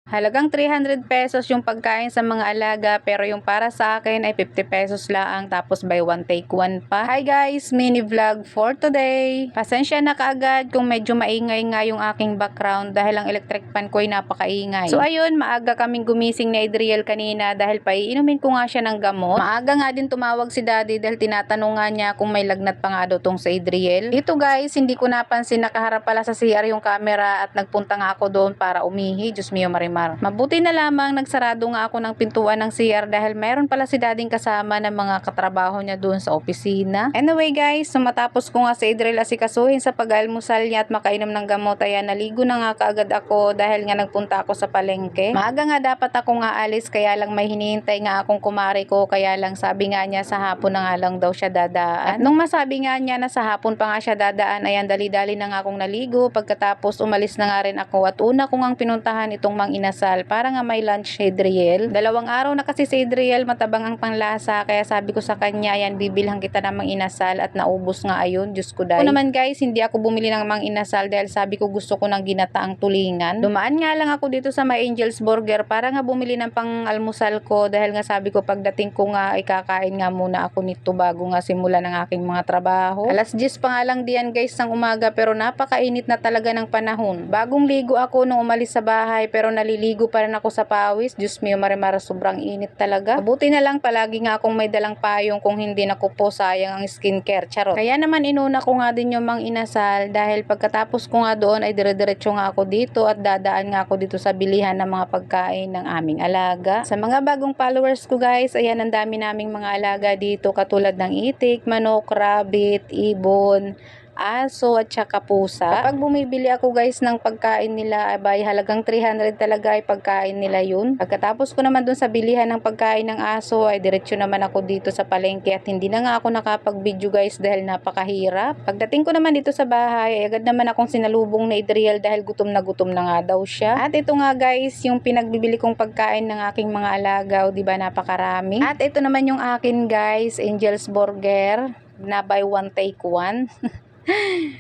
Halagang 300 pesos yung pagkain sa mga alaga, pero yung para sa akin ay 50 pesos lang, tapos buy one take one pa. Hi guys, mini vlog for today. Pasensya na kaagad kung medyo maingay nga yung aking background dahil ang electric fan ko ay napakaingay. So ayun, maaga kaming gumising ni Adriel kanina dahil paiinumin ko nga siya ng gamot. Maaga nga din tumawag si daddy dahil tinatanong nga niya kung may lagnat pa nga daw tong si Adriel. Dito guys, hindi ko napansin, nakaharap pala sa CR yung camera at nagpunta nga ako doon para umihi. Diyos mio marimar. Mabuti na lamang nagsarado nga ako ng pintuan ng CR dahil mayroon pala si dading kasama ng mga katrabaho niya doon sa opisina. Anyway guys, sumatapos ko nga si Adriel asikasuhin sa pag-almusal niya at makainom ng gamot, ayan naligo na nga kaagad ako dahil nga nagpunta ako sa palengke. Maaga nga dapat ako nga alis, kaya lang may hinihintay nga akong kumari ko, kaya lang sabi nga niya sa hapon na nga lang daw siya dadaan. At nung masabi nga niya na sa hapon pa nga siya dadaan, ayan dali-dali na nga akong naligo. Pagkatapos umalis na nga rin ako at una ko ngang pinuntahan itong Mang Inasal para nga may lunch si Adriel. 2 araw na kasi si Adriel matabang ang panglasa, kaya sabi ko sa kanya, ayan bibilhan kita ng Mang Inasal, at naubos nga ayun. Diyos ko dahil. Ako naman guys, hindi ako bumili ng Mang Inasal dahil sabi ko gusto ko ng ginataang tulingan. Dumaan nga lang ako dito sa may Angel's Burger para nga bumili ng pang-almusal ko dahil nga sabi ko pagdating ko nga ay kakain nga muna ako nito bago nga simula ng aking mga trabaho. Alas 10 pa nga lang diyan guys ng umaga, pero napakainit na talaga ng panahon. Bagong ligo ako nung umalis sa bahay, pero naliligo pa rin ako sa pawis. Diyos mio marimara, sobrang init talaga. Mabuti na lang palagi nga akong may dalang payong, kung hindi naku po sayang ang skincare, charot. Kaya naman inuna ko nga din yung Mang Inasal dahil pagkatapos ko nga doon ay dire-diretso nga ako dito at dadaan nga ako dito sa bilihan ng mga pagkain ng aming alaga. Sa mga bagong followers ko guys, ayan ang dami naming mga alaga dito katulad ng itik, manok, rabbit, ibon, aso at saka pusa. Kapag bumibili ako guys ng pagkain nila, abay halagang 300 talaga ay pagkain nila yun. Pagkatapos ko naman dun sa bilihan ng pagkain ng aso ay diretsyo naman ako dito sa palengke at hindi na nga ako nakapag-video guys dahil napakahirap. Pagdating ko naman dito sa bahay ay agad naman akong sinalubong ni Adriel dahil gutom na nga daw siya. At ito nga guys yung pinagbibili kong pagkain ng aking mga alaga, o diba napakarami. At ito naman yung akin guys, Angel's Burger na buy one take one.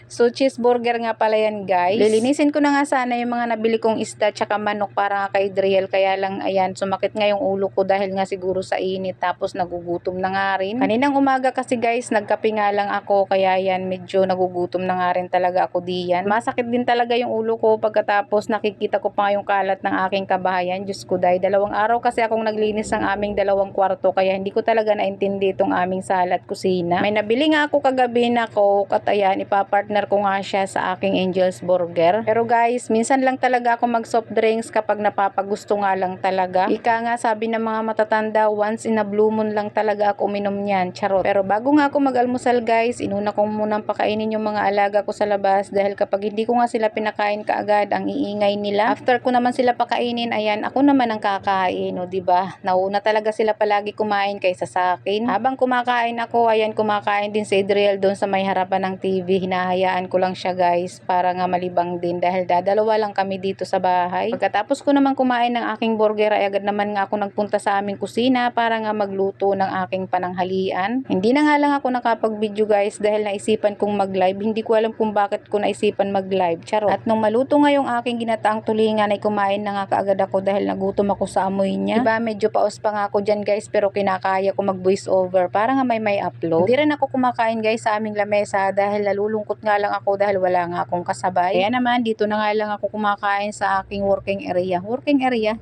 So cheeseburger nga pala yan guys. Lilinisin ko na nga sana yung mga nabili kong isda tsaka manok para nga kay Adriel, kaya lang ayan sumakit nga yung ulo ko dahil nga siguro sa init, tapos nagugutom na nga rin. Kaninang umaga kasi guys nagkape nga lang ako, kaya yan medyo nagugutom na nga rin talaga ako diyan. Masakit din talaga yung ulo ko pagkatapos nakikita ko pa yung kalat ng aking kabahayan. Diyos ko dahil 2 araw kasi akong naglinis ng aming 2 kwarto, kaya hindi ko talaga naintindi itong aming sala at kusina. May nabili nga ako kagabi na Coke at ayan ipapartner ko nga siya sa aking Angel's Burger. Pero guys, minsan lang talaga ako mag soft drinks kapag napapagusto nga lang talaga. Ika nga sabi ng mga matatanda, once in a blue moon lang talaga ako uminom niyan, charot. Pero bago nga ako mag-almusal guys, inuna ko munang pakainin yung mga alaga ko sa labas dahil kapag hindi ko nga sila pinakain kaagad, ang iingay nila. After ko naman sila pakainin, ayan ako naman ang kakain, o diba? Nauna talaga sila palagi kumain kaysa sa akin. Habang kumakain ako, ayan kumakain din si Adriel doon sa may harapan ng TV. Hinahayaan ko lang siya guys para nga malibang din dahil dadalawa lang kami dito sa bahay. Pagkatapos ko naman kumain ng aking burger ay agad naman nga ako nagpunta sa aming kusina para nga magluto ng aking pananghalian. Hindi na nga lang ako nakapag-video guys dahil naisipan kong mag-live. Hindi ko alam kung bakit ko naisipan mag-live, charot. At nung maluto nga yung aking ginataang tulingan ay kumain na nga kaagad ako dahil nagutom ako sa amoy niya. Diba medyo paus pa nga ako dyan guys, pero kinakaya ko mag voice over para nga may upload. Hindi rin ako kumakain guys sa aming lamesa dahil nalulungkot nga lang ako dahil wala nga akong kasabay. Kaya naman dito na nga lang ako kumakain sa aking working area.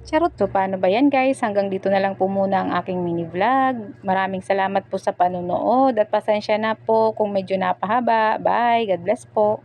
Charot. So paano ba yan guys? Hanggang dito na lang po muna ang aking mini vlog. Maraming salamat po sa panonood at pasensya na po kung medyo napahaba. Bye. God bless po.